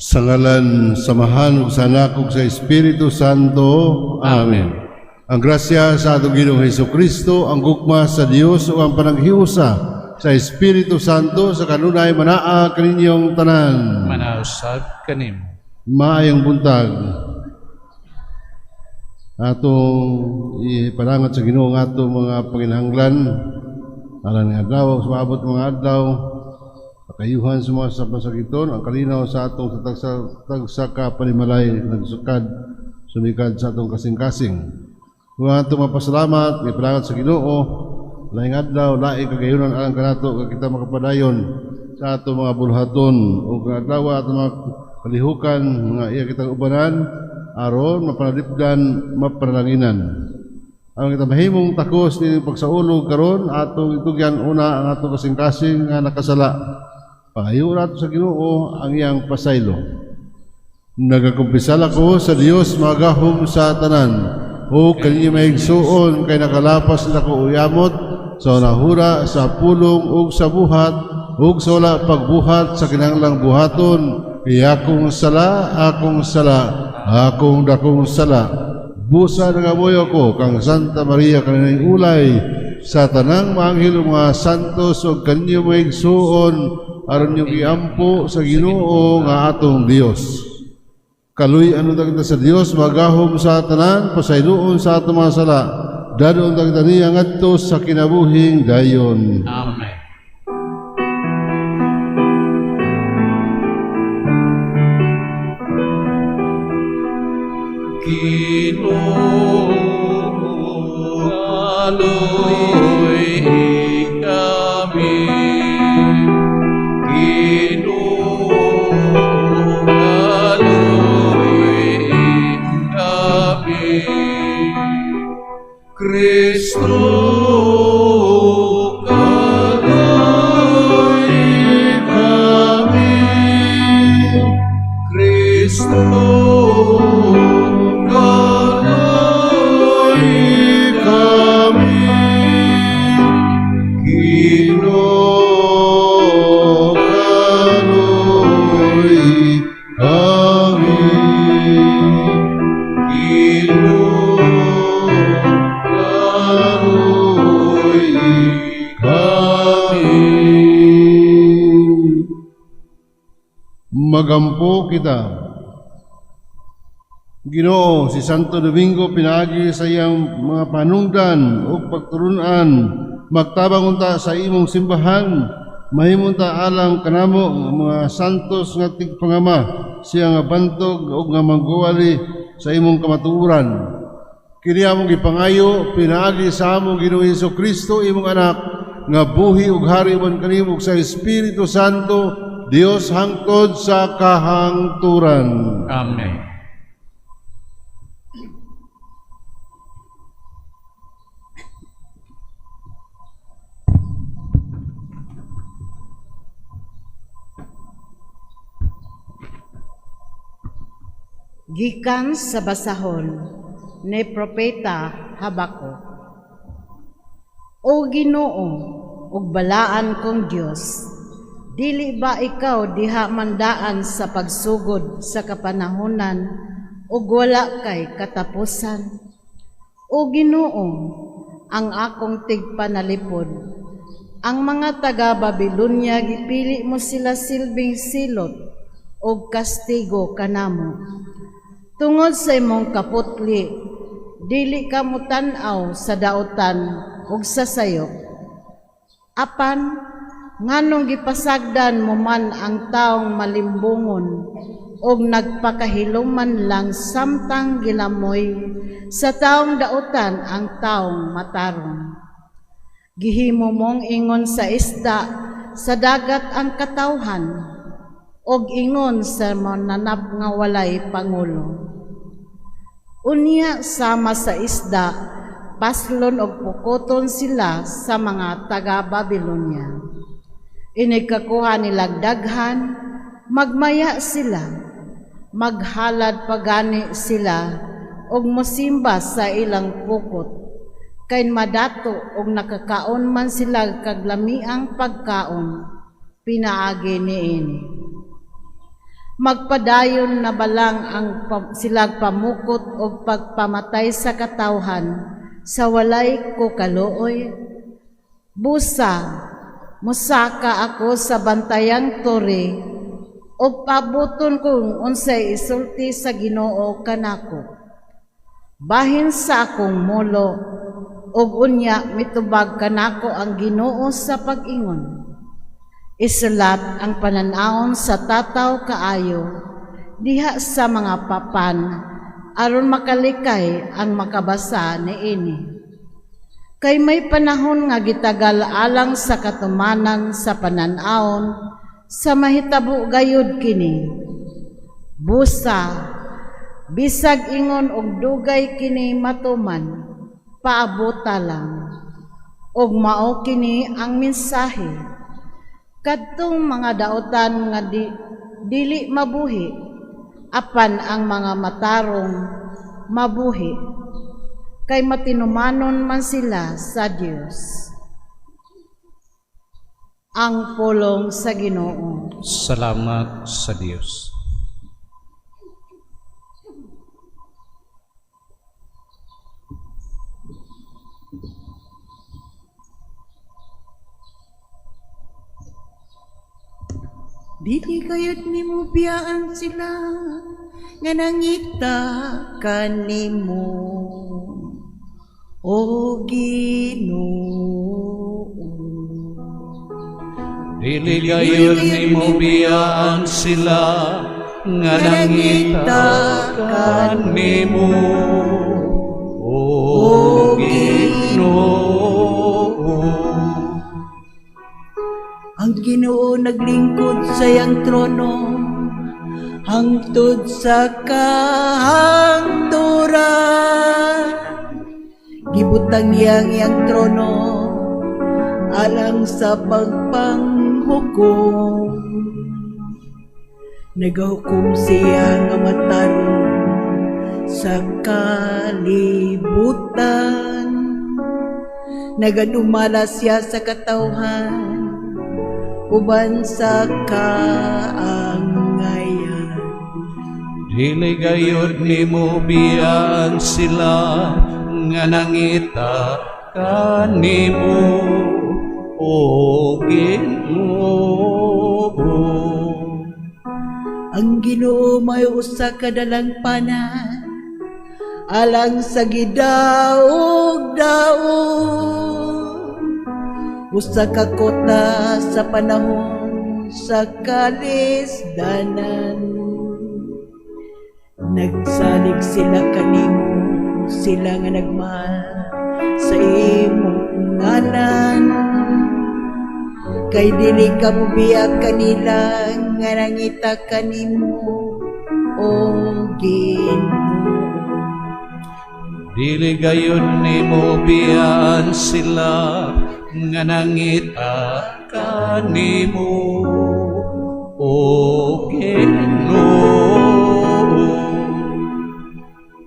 Sa ngalan, samahan ug sa anak ug sa Espiritu Santo. Amen. Ang grasya sa atong Ginoong Hesukristo, ang gugma sa Dios ug ang panaghiusa sa Espiritu Santo sa kanunay manaa kaninyong tanan. Manausab kanim. Maayong buntag. Atong iparangat sa Ginoo nga atong mga panginahanglan alang nga adlaw, sumabot mga adlaw, pakayuhan sa mga sapasakiton, ang kalinaw sa atong tagsa ka panimalay, nagsukad, sumikad sa atong kasing-kasing. Kung atong mapasalamat, may parangat sa Ginoo, laing adlaw, laing kagayunan alang kanato, kag kita makapadayon sa atong mga bulhaton, o kung adlaw atong mga kalihukan, mga iya kitang ubanan, aron mapanalipdan, mapanlanginan. Ang kita mahimong takos ni pagsaulog karon atong itugyan una ang atong kasing-kasing nga nakasala. Pangayo nato sa Ginoo ang iyang pasaylo. Nagakumpisal ako sa Dios magahom sa tanan, o kaniya maigsuon kay nakalapas na ko uyamot sa nahura sa pulong ug sa buhat ug sa wala pagbuhat sa kinahanglang buhaton. Akong sala, akong dakong sala. Busa nangamoy ako kang Santa Maria kaninay ulay sa tanang maanghel mga santos ug kanyo maigsuon aron yung iampo sa Ginoo nga atong Dios. Kaluy ano kita sa Dios magahom sa tanan pasayloon sa atong mga sala. Dadon kita niya ngadto sa kinabuhing dayon. Amen. Aloy kami, aloy kami, Kristo kaloy kami, Kristo. Magampo kita. Ginoo, si Santo Domingo pinaagi sa iyang mga panungdan o pagturunan, magtabang unta sa imong simbahan, mahimong ta alang kanamo mga santos nga tigpangama, siya nga bantog o nga mangguwali sa imong kamatuoran. Kini among gipangayo, pinaagi sa among Ginoong Hesukristo, imong anak, nga buhi ug hari man kanimo sa Espiritu Santo, Dios hangtod sa kahangturan. Amen. Gikan sa basahon ni Propeta Habakuk. O Ginoo, ug balaan kong Dios, dili ba ikaw diha mandaan sa pagsugod sa kapanahonan ug wala kay katapusan? O Ginoo, ang akong tigpanalipod, ang mga taga-Babilonya gipili mo sila silbing silot ug kastigo kanamo. Tungod sa imong kaputli, dili ka mutan-aw sa dautan ug sa sayop. Apan nganong gipasagdan mo man ang taong malimbungon og nagpakahiluman lang samtang gilamoy sa taong dautan ang taong matarong. Gihimo mong ingon sa isda sa dagat ang katawhan og ingon sa mananap nga walay pangulo. Unya sama sa isda, paslon og pukoton sila sa mga taga-Babilonya. Inigkakuha nilag daghan, magmaya sila, maghalad pagani sila, og mosimba sa ilang pukot. Kay madato og nakakaon man sila kaglamiang pagkaon, pinaagi niini. Magpadayon na balang silag pamukot o pagpamatay sa katawhan sa walay ko kaluoy. Busa, musaka ako sa bantayang tore o pabuton kung unsay isulti sa Ginoo kanako. Bahin sa akong mulo ug unya mitubag kanako ang Ginoo sa pag-ingon. Isulat ang pananaon sa tataw kaayo diha sa mga papan aron makalikay ang makabasa niini. Kay may panahon nga gitagal alang sa katumanan sa pananaon sa mahitabo gayud kini. Busa, bisag ingon og dugay kini matuman, paabota lang. Og mao kini ang mensahe. Kadtong mga daotan nga dili mabuhi, apan ang mga matarong mabuhi, kay matinumanon man sila sa Dios. Ang pulong sa Ginoo. Salamat sa Diyos. Dili kayot nimo biyaan sila nga nangita kanimo o Ginoo. Dili gayon nimo biyaan sila nga nangita kanimo o Ginoo. Ang Ginoo naglingkod sa iyang trono hangtod sa kahangturan. Gibutang niyang iyang trono alang sa pagpanghukom. Nagahukom siya nga matarong sa kalibutan. Nagadumala siya sa katawhan uban sa kaangayan. Dili gayud nimo biyaan sila nga nangita kanimo o Ginoo. Ang Ginoo may usa ka dalangpanan alang sa gidaog-daog. Usa ka kota sa panahon sa kalisdanan. Nagsalig sila kanimo, sila nga nagmahal sa imong ngalan. Kay dili ka mubiyak kanila nga nangita kanimo o Ginoo. Dili gayon nimo biyaan sila nga nangita kanimo o Ginoo.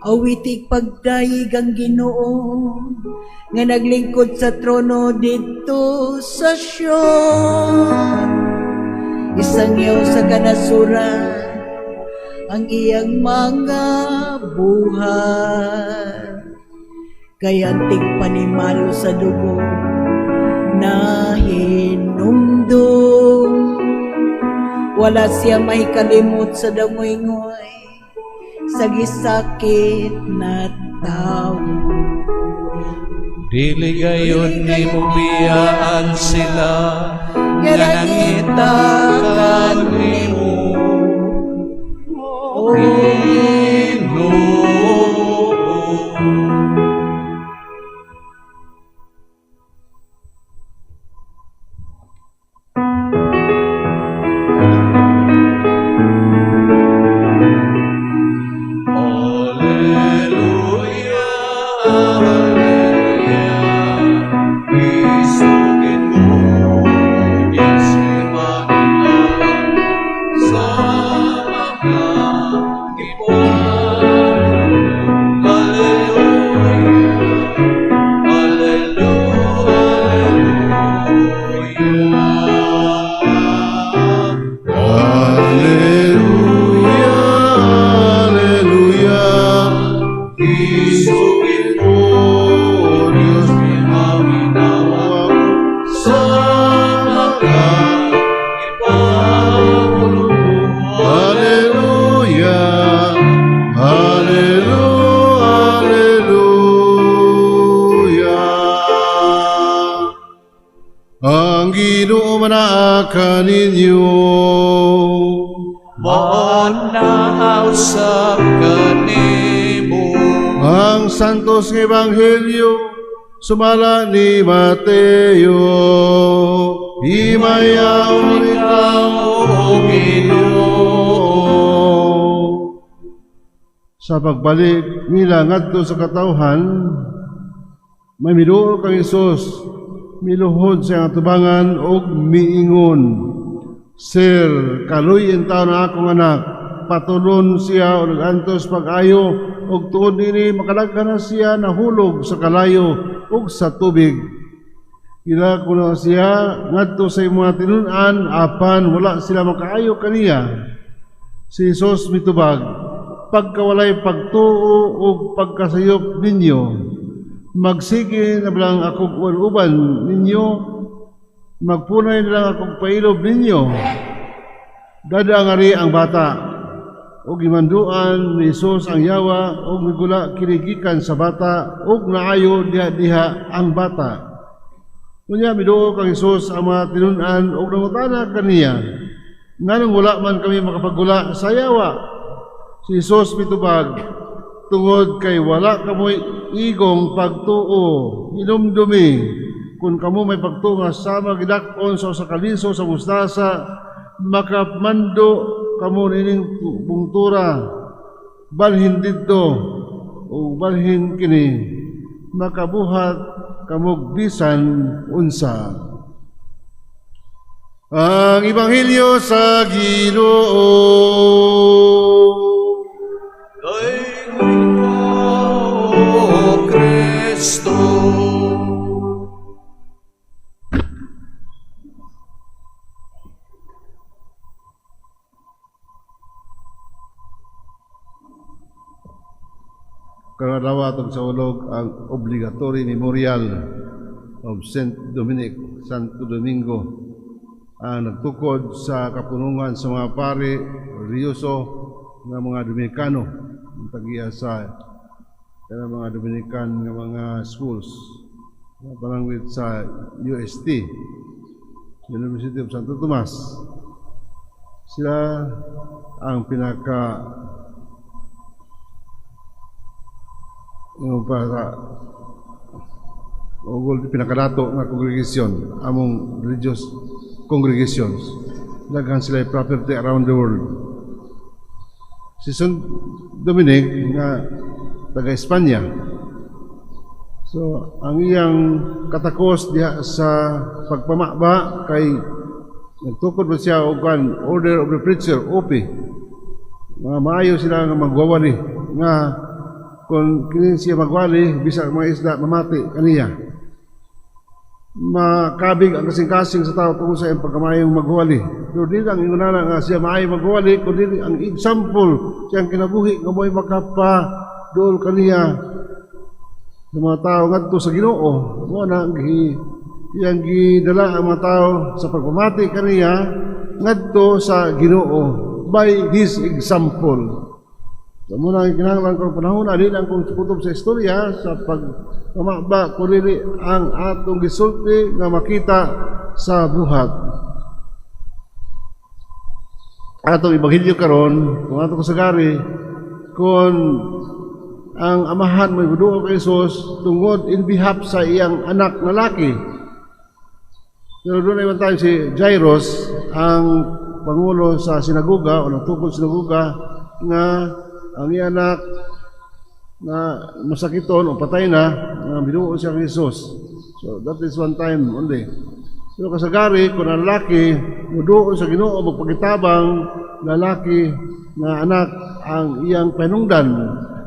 Awitig pagdayig ang Ginoo nga naglingkod sa trono dito sa Sion. Isang yaw sa kanasuran ang iyang mga buhay. Kay antig panimalo sa dugo na hinumdum. Wala siya may kalimot sa dangoy-ngoy sa gisakit na tao. Dili gayon nimo biyaan sila nga nangita kanimo o Ginoo. Isugin mo, yes, Emmanuel. kaninyo. Maanaw sa kanimo. Ang Santos nga Ebanghelyo sumala ni Mateo. Himayaw ikaw, O Ginoo. Sa pagbalik nila ngadto sa katawhan, may miduol kang Isus, miluhod sa atubangan og miingon, Sir, kaluy in taon na akong anak, patulon siya o nagantos pag-ayo, og tuod nini makalagkan na siya nahulog sa kalayo ug sa tubig. Ila ko na siya ngadto sa mga tinun-an apan wala sila makaayo kaniya. Si Isus mitubag, pagkawalay pagtuo ug pagkasayop ninyo, magsige na lang akong uban ninyo, magpunay na lang akong pailob ninyo. Dadaangari ang bata, o gimanduan ni Isus ang yawa, o migula kinigikan sa bata, o naayo diha-diha ang bata. Kunya miduo kang Isus ang mga tinunan, o namutana kaniya, nganong wala man kami makapagula sa yawa. Si Isus mitubag, tungod kay wala kamoy igong pagtuo, inumdumi, kung kamo may pagtunga sama gidakon sa kaliso sa mustasa, makamando kamo nining bungtura, balhin dito o balhin kini, makabuhat kamog bisan unsa. Ang Ebanghelyo sa Ginoo. Dayon ikaw, O Kristo. Karadawa atong sa ulog ang obligatory memorial of St. Dominic, Santo Domingo, ang nagtukod sa kapunungan sa mga pari religyoso ng mga Dominikano, ang tagiya sa mga Dominican ng mga schools, panangwit sa UST, University of Santo Tomas. Sila ang pinakadato nga congregation among religious congregations. Daghan sila property around the world. Si St. Dominic nga taga Espanya. So ang iyang katakos diha sa pagpamaba kay nagtukod ba siya og Order of the Preacher, OP. Maayo sila nga magwawali nga kung kini siya magwali, bisag mga isda mamati kaniya. Makabig ang kasing-kasing sa tao tungkol sa iyang pagkamayong magwali. Pero di lang ingunana nga siya maayong magwali, kundi ang example siyang kinabuhi nga mo'y makapadool kaniya sa mga tao ngadto sa Ginoo. Mo na iyang gidala ang mga tao sa pagpamati kaniya ngadto sa Ginoo by his example. So muna kinahanglan kong panahon, adi lang kong kutob sa istorya sa pagpamaba kundi ang atong gisulti nga makita sa buhat. Atong Ebanghelyo karon, kung atong kasagari, kung ang amahan may buduo kay Jesus tungod in behalf sa iyang anak na laki. Pero doon ay tayo si Jairus, ang pangulo sa sinagoga o nagtukod sa sinagoga, nga ang iyang anak na masakiton o patay na, binuo siya kay Jesus. So that is one time only. Pero kasagari, kung ang lalaki, muduo sa Ginoo, magpagitabang lalaki na anak ang iyang panungdan.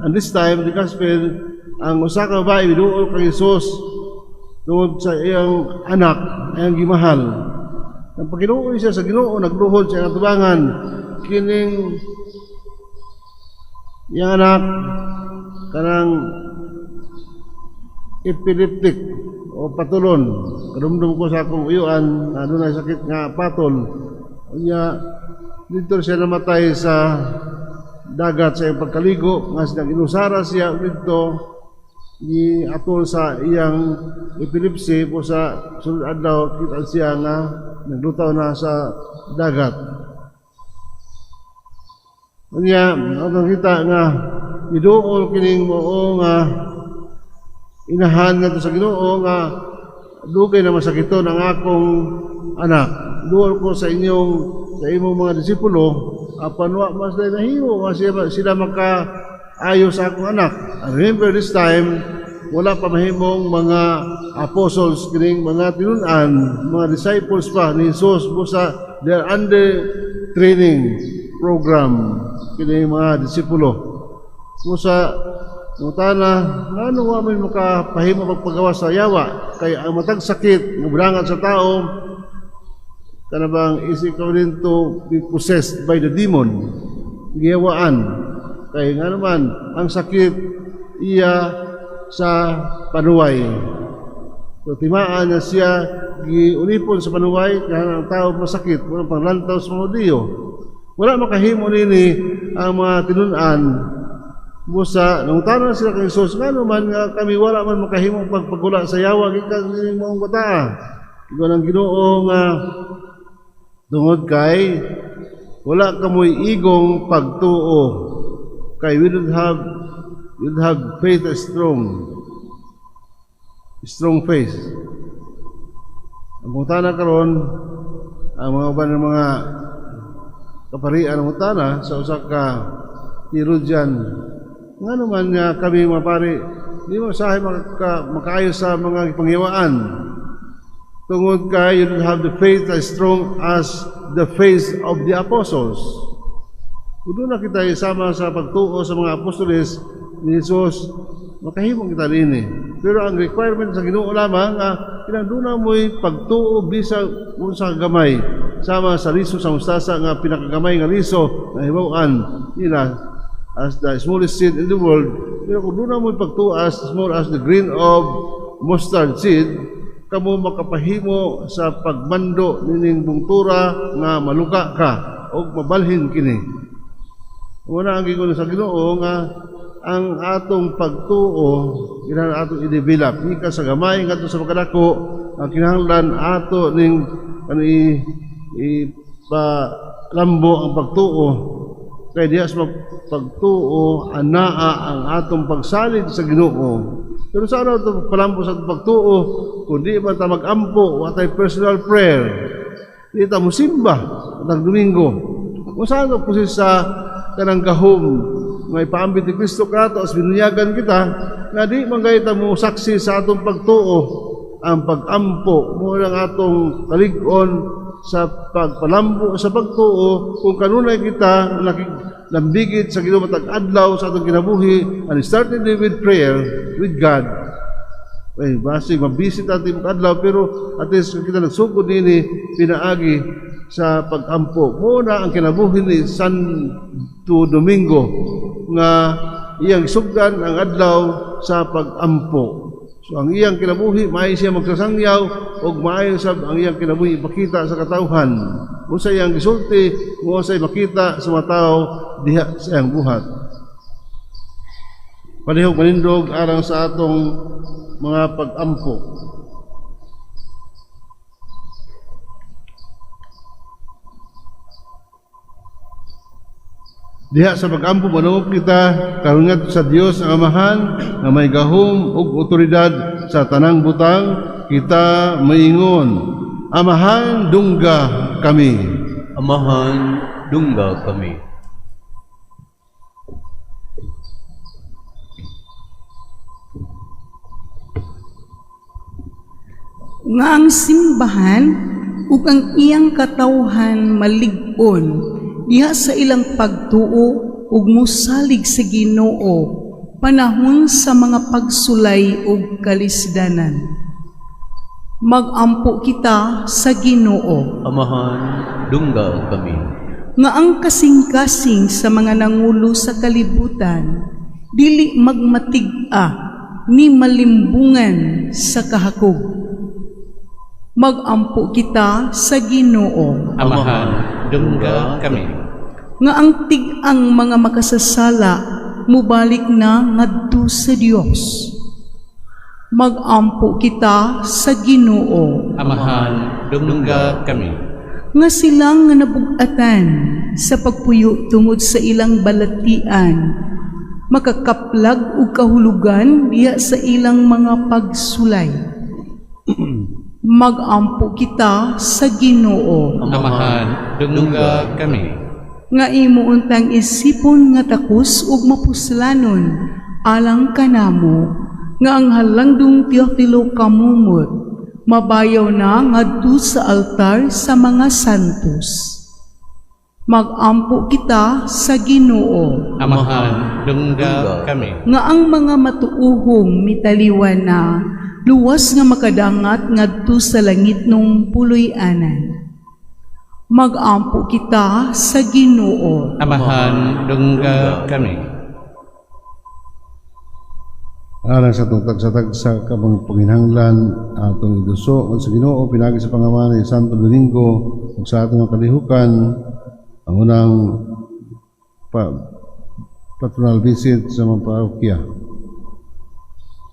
And this time, the gospel, ang usa ka babae, binuo kay Jesus tungod sa iyang anak, iyang gimahal. Ang pagkinuo siya sa Ginoo, nagluhod sa iyang atubangan, kining iyang anak, kanang epileptic o patulon. Kadumdum ko sa akong uyuan na doon ay sakit nga patol. Kanya, dito siya namatay sa dagat sa iyang pagkaligo. Nga siya inusara siya dito ni atol sa iyang epilepsy po sa sulod adlaw kita siya nga naglutaw na sa dagat. Kanya, ang kita nga, iduol kining mo nga, inahan nga to sa Ginoo nga, dugay na masakiton ang akong anak. Duol ko sa imong mga disipulo, apan wa mas dahil nahiyo, sila makaayo sa akong anak. And remember this time, wala pa mahimong mga apostles, kining mga tinunan, mga disciples pa ni Jesus, busa, they are under training program, kining mga disipulo. Busa, mutana, ano wa may makapahimo pagpagawa sa yawa, kaya ang matag sakit, mabrangat sa tao, kanabang is equivalent to be possessed by the demon, giyawaan. Kaya nga naman, ang sakit, iya sa panuway. So, timaan na siya, giunipon sa panuway, kaya ang tao masakit, walang panglantaw sa mga diyo. Wala makahimo nini ang mga tinunan. Busa, nung tanong sila kay Jesus, nga naman nga kami wala man makahimong pagpagula sa yawa, gikan sa mga bataa. Ikaw ng Ginoo nga, tungod kay, wala kamoy igong pagtuo. Kay you'd have faith strong faith. Ang mutana karon, ang mga uban ng mga kaparian ng mutana sa usak ka Herodian, nga naman nga kami mapari, di mo sahay makaayos sa mga pangiwaan. Tungod kay you have the faith as strong as the faith of the apostles. Kung na kita isama sa pagtuo sa mga apostoles ni Jesus, makahimong kita rin. Pero ang requirement sa Ginoo lamang, kinanduna mo'y pagtuo bisa sa gamay. Sama sa liso sa mustasa nga pinakagamay nga liso na hibawaan nila as the smallest seed in the world. Pero kung doon mo'y pagtuo as small as the grain of mustard seed, kamo makapahimo sa pagmando nining bungtura nga maluka ka o mabalhin kini. Una ang gigon sa Ginoo nga ang atong pagtuo kinahanglan atong i-develop ika sa gamay ngadto sa pagkadako ang kinahanglan ato ning ipalambo ang pagtuo kay diha sa pagtuo anaa ang atong pagsalig sa Ginoo. Pero sa araw ito palambo sa pagtuo kundi man ta mag-ampo watay personal prayer di ta musimba atang Domingo usahan ko po sa kanang gahom nga ipaambit ni Kristo kato as binunyagan kita nga di manggayta mo saksi sa atong pagtuo ang pag-ampo mo lang atong kalig-on sa pagpalambo sa pagtuo kung kanunay kita lambigit sa Ginoo matag adlaw sa atong kinabuhi and started with prayer with God. Ay, basi mabisit natin adlaw pero at least kita nagsugod nini pinaagi sa pag-ampo. Muna ang kinabuhi ni Santo Domingo nga iyang sugdan ang adlaw sa pag-ampo. So ang iyang kinabuhi, maayo siya magsasangyaw o maayo sab ang iyang kinabuhi ipakita sa katawhan. Kung sa iyang gisulti, kung sa makita sa mga tao diha sa iyang buhat. Palihog manindog arang sa atong mga pag-ampo. Diha sa pag-ampo manungog kita karungat sa Dios ang Amahan nga may gahom ug otoridad sa tanang butang kita maingon Amahan dungga kami. Amahan dungga kami. Nga ang simbahan ug ang iyang katawhan malig-on diha sa ilang pagtuo ug mosalig sa Ginoo panahon sa mga pagsulay ug kalisdanan. Mag-ampo kita sa Ginoo. Amahan dungga kami. Nga ang kasing-kasing sa mga nangulo sa kalibutan dili magmatig-a ni malimbungan sa kahakog. Mag-ampo kita sa Ginoo. Amahan dungga kami. Nga ang tig-ang mga makasasala mubalik na ngadto sa Dios. Magampo kita sa Ginoo. Amahan, dungga kami. Nga silang nga nabugatan sa pagpuyo tungod sa ilang balatian, makakaplag ug kahulugan diha sa ilang mga pagsulay. Magampo kita sa Ginoo. Amahan, dungga kami. Nga imo untang isipon nga takos ug mapuslanon alang kanamo, nga ang halangdong Teofilo kamumot, mabayaw na ngadto sa altar sa mga santos. Magampo kita sa Ginoo. Amahan, dungga kami. Nga ang mga matuuhong mitaliwan na, luwas nga makadangat ngadto sa langit nung puloy-anan. Magampo kita sa Ginoo. Amahan, dungga kami. Alang sa itong tagsa-tagsa kabang panginhanglan atong iduso sa Ginoo pinagi sa pangaman ni Santo Domingo ug sa atong kalihukan ang unang patronal visit sa mga parokya.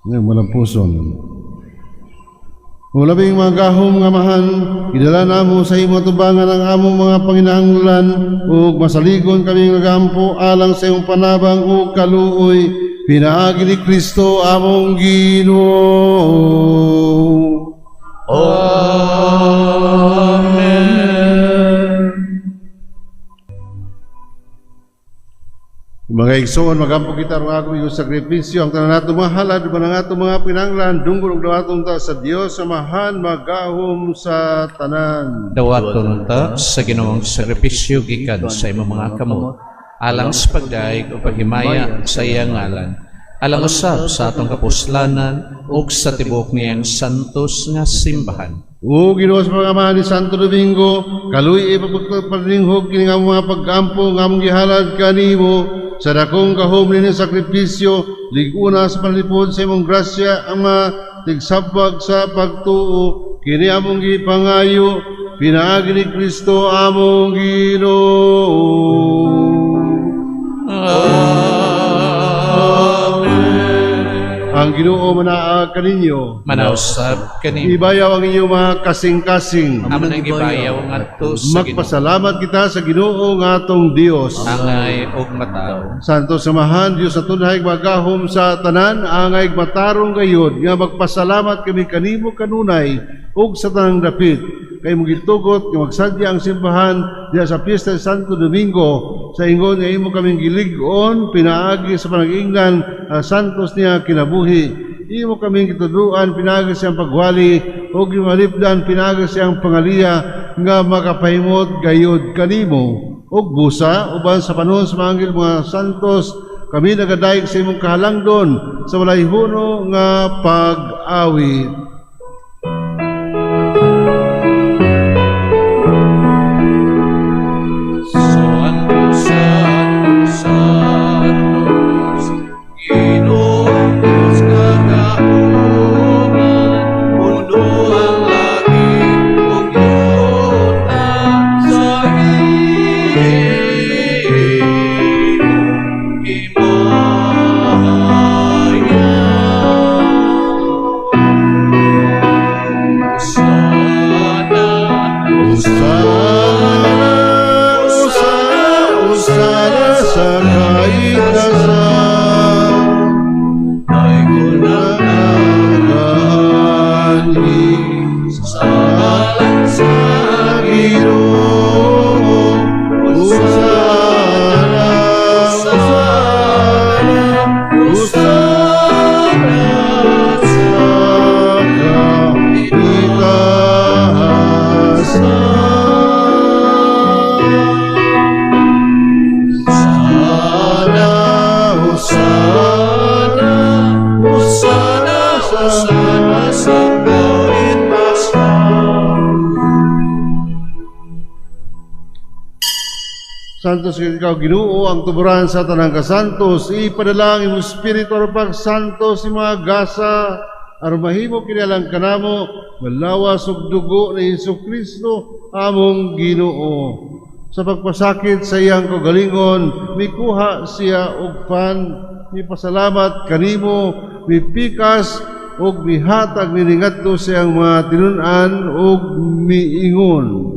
Ngayon, malampuson. Kung labing mga gahom nga mahan, idala namo sa imo tubangan ang among mga panginahanglan ug masaligon kami nagampo alang sa imong panabang ug kaluoy pinaagi ni Kristo among Ginoo. Amen. Mga igsoon, magampo kita ron ako yung sakripisyo ang tanan nato mga halad ba ng ato mga pinanglan dunggol og dawatong ta sa Dios sa mahan magahom sa tanan. Dawaton ta sa Ginoong sakripisyo gikan sa imong mga kamot, alang sa pagdaig o paghimaya sa iyang ngalan, alang usab sa atong kapuslanan ug sa tibok niyang santos nga simbahan. O Ginoo sa pangamahan ni Santo Domingo, kaluy ipagpalinghog kini nga mga pagkampo nga among gihalad kanimo sa dakong kahom ni sakripisyo, liguna sa panlipod sa imong grasya ang mga tigsabwag sa pagtuo, kini among gipangayo, pinaagi ni Kristo among Ginoo. Ang Ginoo manaa kaninyo. Manausab kani. Ibayaw ang inyong mga kasing-kasing. Amo nang gibayaw ngadto sa Ginoo. Magpasalamat kita sa Ginoo nga atong Dios. Angay ug matao. Santo samahan, Dios sa tunay magahom sa tanan, angay matarong gayod, nga magpasalamat kami kanimo kanunay, ug sa tanang dapit. Kay mo gitugot, nga magsadya ang simbahan, diya sa Piesta de Santo Domingo, sa ingon nga imo kaming gilig-on, pinaagi sa panag-ingnan, santos niya kinabuhi. Imo kaming gituduan, pinaagi siyang pagwali, ug gimalipdan, pinaagi siyang pangaliya, nga makapahimot gayod kanimo. Ug busa uban sa panahon sa mga anghel mga santos kami nagadaig sa imong kahalangdon sa walay huno nga pag-awit. Santos, Santos, Ginoong Diyos kagauman, mundo ang langit ug yuta sa iyong himaya. Usana sa kaitasan, ay kunangani sa ngalan sa Ginoo. Usana, Usana sa kaitasan. Santos ikaw Ginoo ang tuburan sa tanang kasantos, ipadala ang imong espiritu aron santos si mga gasa aron mahimo kinalang kanamo malawas ug dugo ni Hesukristo among Ginoo. Sa pagpasakit sa iyang kagalingon, mikuha siya og pan, mipasalamat kanimo, mipikas ug mihatag nini ngadto sa iyang mga tinun-an ug miingon.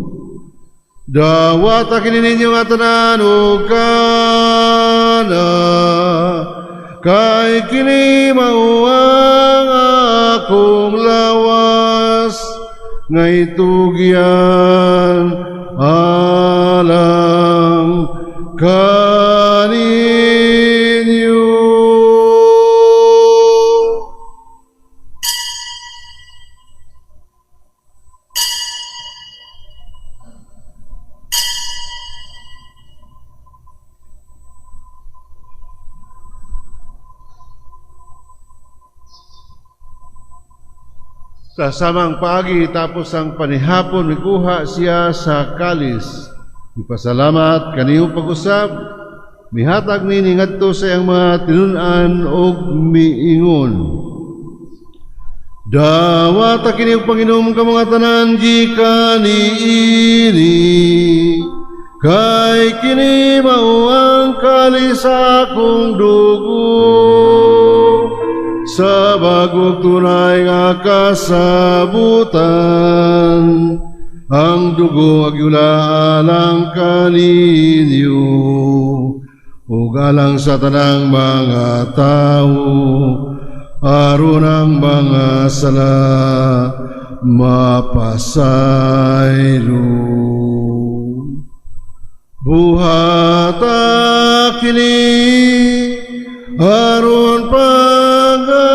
Dawata kini ninyo nga tanan ug kana kay kini mao ang akong lawas nga itugyan alang kaninyo. Sa samang paagi tapos ang panihapon mikuha siya sa kalis. Ipasalamat kaniyo pag-usab, mihatag nini ngadto sa iyang mga tinun-an ug miingon. Dawata kini og Panginoon ka mga tanan gikan niini, kay kini mao ang kalis sa akong dugo. Sa bagong tunay nga kasabutan, ang dugo agyula alang kaninyo, ug alang sa tanang mga tao, aron ang mga sala mapasaylo. Buhata kini aron pagando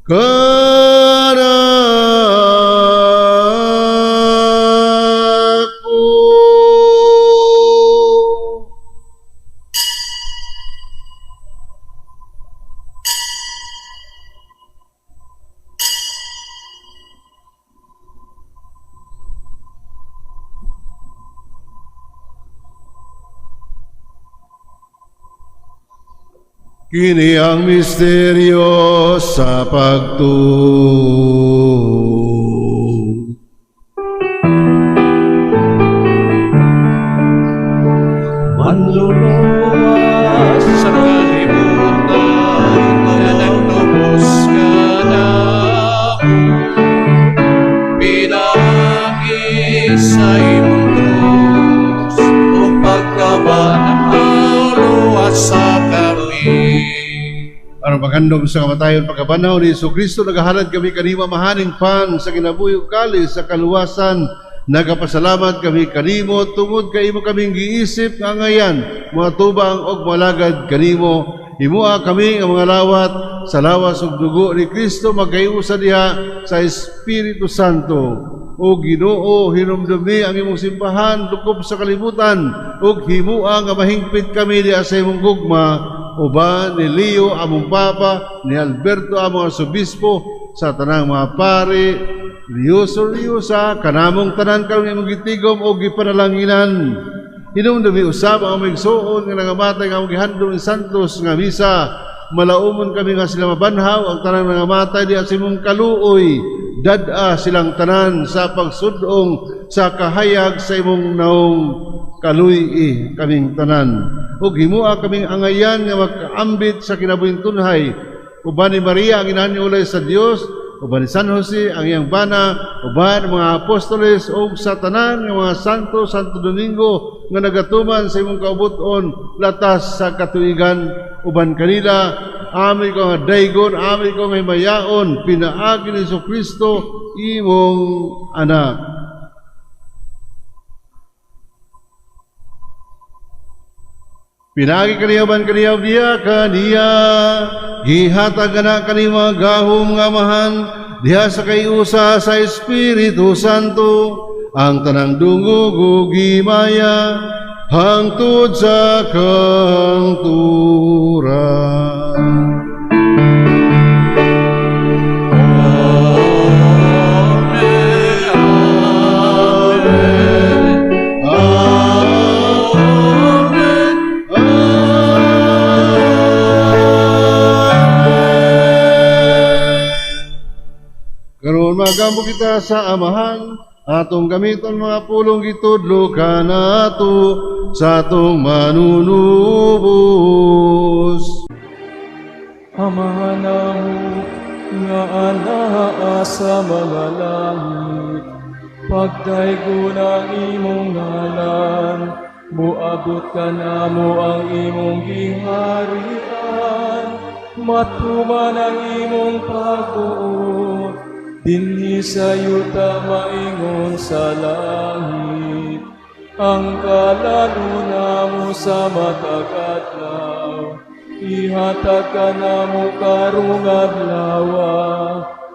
kanako. Kini ang misteryo sa pagtuo. Manluluwas sa kalibutan, na nagtubos ka na pinagi sa imong krus, o pagkabanaw luwas sa kami. Aron paghandom sa kamatayon pagkabanaw ni Jesucristo, nagahalad kami kanima mahaning pan sa kinabuhi kalis sa kaluwasan. Nagapasalamat kami kanimo tungod kay imo kaming giisip nga ngayan mga tubang og malagad kanimo. Himua kami nga mga lawat sa lawas ug dugo ni Kristo magkayusa diha sa Espiritu Santo. O Ginoo, hinumdumi ang imong simbahan dukob sa kalibutan ug himua nga mahingpit kami diha sa imong gugma, uban ni Leo among Papa, ni Alberto among Arsobispo, sa tanang mga pari, Liuso-liusa, kanamong tanan kami imong gitigom o gipanalanginan. Hinumdumi usab ang migsuon nga nangamatay nga among gihandom ni Santos nga misa. Malaumon kami nga sila mabanhaw ang tanang nangamatay diha sa imong kaluoy. Dad-a silang tanan sa pagsudong sa kahayag sa imong naong kaluy kaming tanan. Ug himua kaming angayan nga magkaambit sa kinabuhing tunhay. Uban ni Maria ang inahan ni ulay sa Dios, uban ni San Jose ang iyang bana, uban mga apostoles ug sa tanan nga mga santo, Santo Domingo nga nagatuman sa imong kaubuton latas sa katuigan, uban kanila ami ko nga daygon, ami ko nga himayaon, pinaagi ni Jesucristo imong anak. Pinagi kaniyaban kaniyaw diya kaniya, gihatag na kanima gahom nga mahan, diha sa kayusa sa Espiritu Santo, ang tanang dungog gimaya, hangtod sa kangturan. Karon magambo kita sa amahan, Atong gamiton mga pulong gitudlo kanato sa atong manunubos. Amahan namo nga anaa sa mga langit, pagdaygo ng imong ngalan, muabot ka namo ang imong giharian, matuman ang imong pagbuot, dinhi sa yuta maingon sa langit, ang kalanuna mo sa matag adlaw, ihatag ka namo karong adlaw,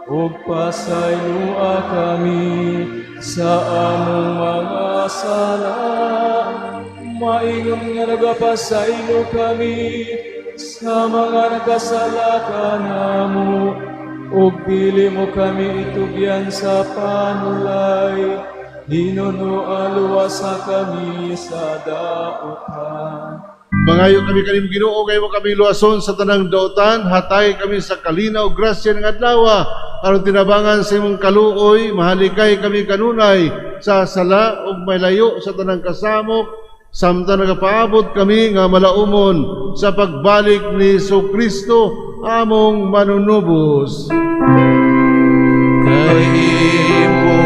ug pasaylua kami sa among mga sala. Maingon nga nagapasaylo kami sa mga nagkasala kanamo, ug dili mo kami itugyan sa panulay, hinunualuwasa kami sa daotan. Mangayo kami kaning Ginoo, kayo mo kami luwason sa tanang daotan, hatay kami sa kalinaw grasya ng adlaw, aron tinabangan sa imong kaluoy, mahalikay kami kanunay sa sala ug may layo sa tanang kasamok, samtang nagapaabot kami nga malaumon sa pagbalik ni Jesucristo among manunubos. Kay imo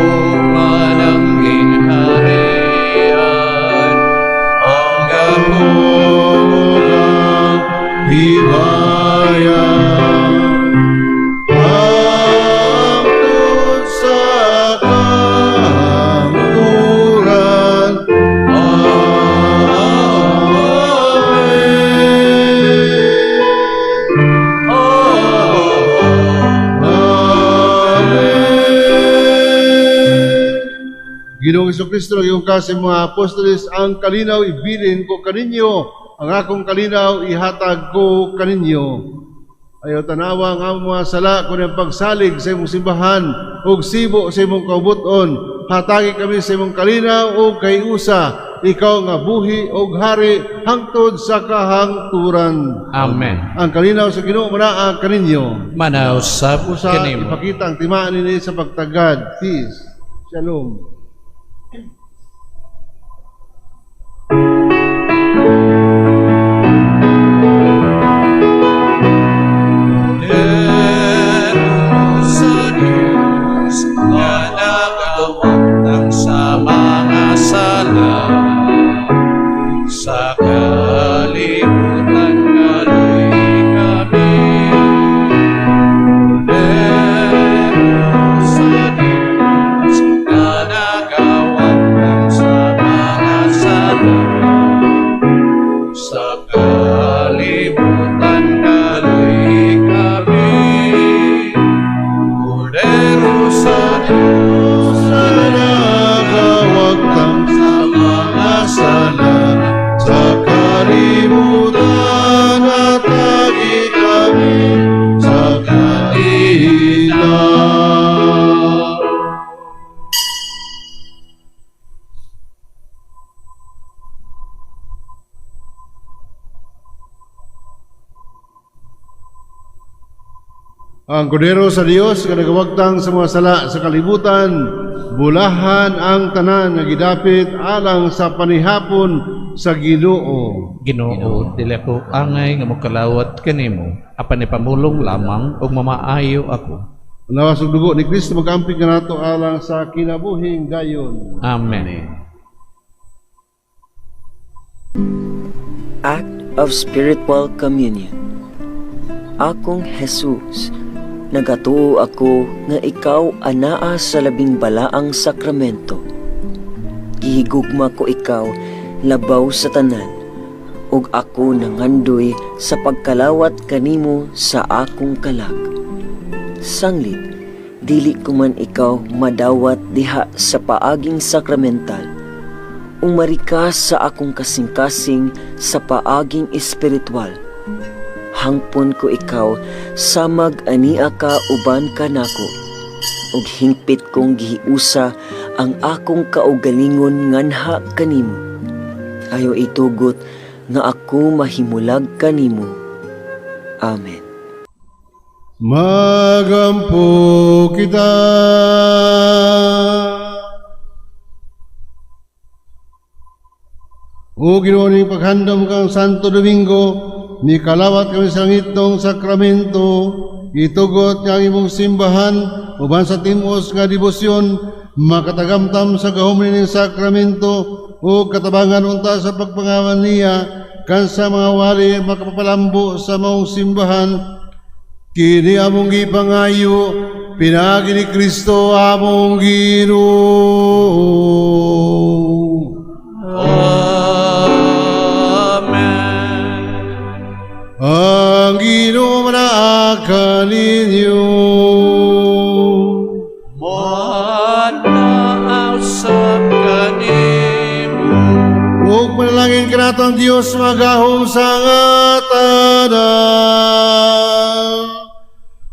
manangging harian, ang Gahong himaya hangtod sa kahangturan. Ginoong Jesucristo, iyong kasi mga apostoles, ang kalinaw ibilin ko kaninyo, ang akong kalinaw ihatag ko kaninyo. Ayaw tanawa ang among mga sala kung ang pagsalig sa imong simbahan ug sibo sa imong kaubuton. Hatagi kami sa imong kalinaw ug kay usa, ikaw nga buhi ug hari hangtod sa kahangturan. Amen. Ang kalinaw sa Ginoo manaa kaninyo. Manausap Usa kanimo. ipakita ang timaan nini sa pagtagad. Peace. Shalom. Sa Diyos na nagawang sa mga sala, sa kalibutan ngaloy kami. Sa Diyos na nagawang sa mga sala, sa kalibutan ngaloy kami. Cordero sa Diyos na Nagawag kang sa mga sala, sa kalimutan at lagi kami sa kanila. Ang Kordero sa Dios nga nagawagtang sa mga sala sa kalibutan, bulahan ang tanan nga gidapit alang sa panihapon sa Ginoo. Ginoo, dili ako angay nga mokalawat kanimo, apan ipamulong lamang og mamaayo ako. Lawas ug dugo ni Kristo magampig kanato alang sa kinabuhing dayon. Amen. Act of Spiritual Communion. Akong Jesus, nagatuo ako nga ikaw anaa sa labing balaang sakramento. Gihigugma ko ikaw labaw sa tanan, ug ako nangandoy sa pagkalawat kanimo sa akong kalag. Sanglit, dili ko man ikaw madawat diha sa paaging sakramental, umarikas sa akong kasing-kasing sa paaging espiritual. Hangpon ko ikaw samag ania ka uban kanako, ug hingpit kong gihiusa ang akong kaugalingon nganha kanimo. Ayo itugot nga ako mahimulag kanimo. Amen. Magampo kita. O Ginoo ning paghandom kang Santo Domingo, ni kalawat kami sa ngitong sakramento, itugot nga ang imong simbahan, uban sa timos nga debosyon, makatagamtam sa gahom ning sakramento, o katabangan unta sa pagpangawan niya, kan sa mga wali makapapalambo sa maong simbahan, kini among gipangayo, pinagi ni Kristo among Ginoo. Ang Ginoo manaakan ninyo. Manaaw sa kanimo. Huwag manalangin ka nato ang Diyos magahong sa ngatanan.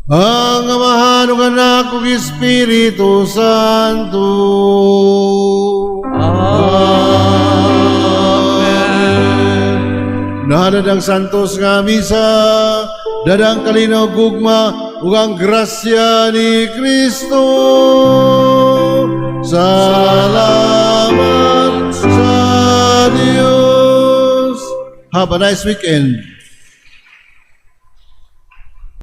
Ang Amahan ug Anak ug Espiritu Santo. Nadadang santos nga misa, dadang kalinaw gugma, ug ang grasya ni Kristo. Salamat sa Dios. Have a nice weekend.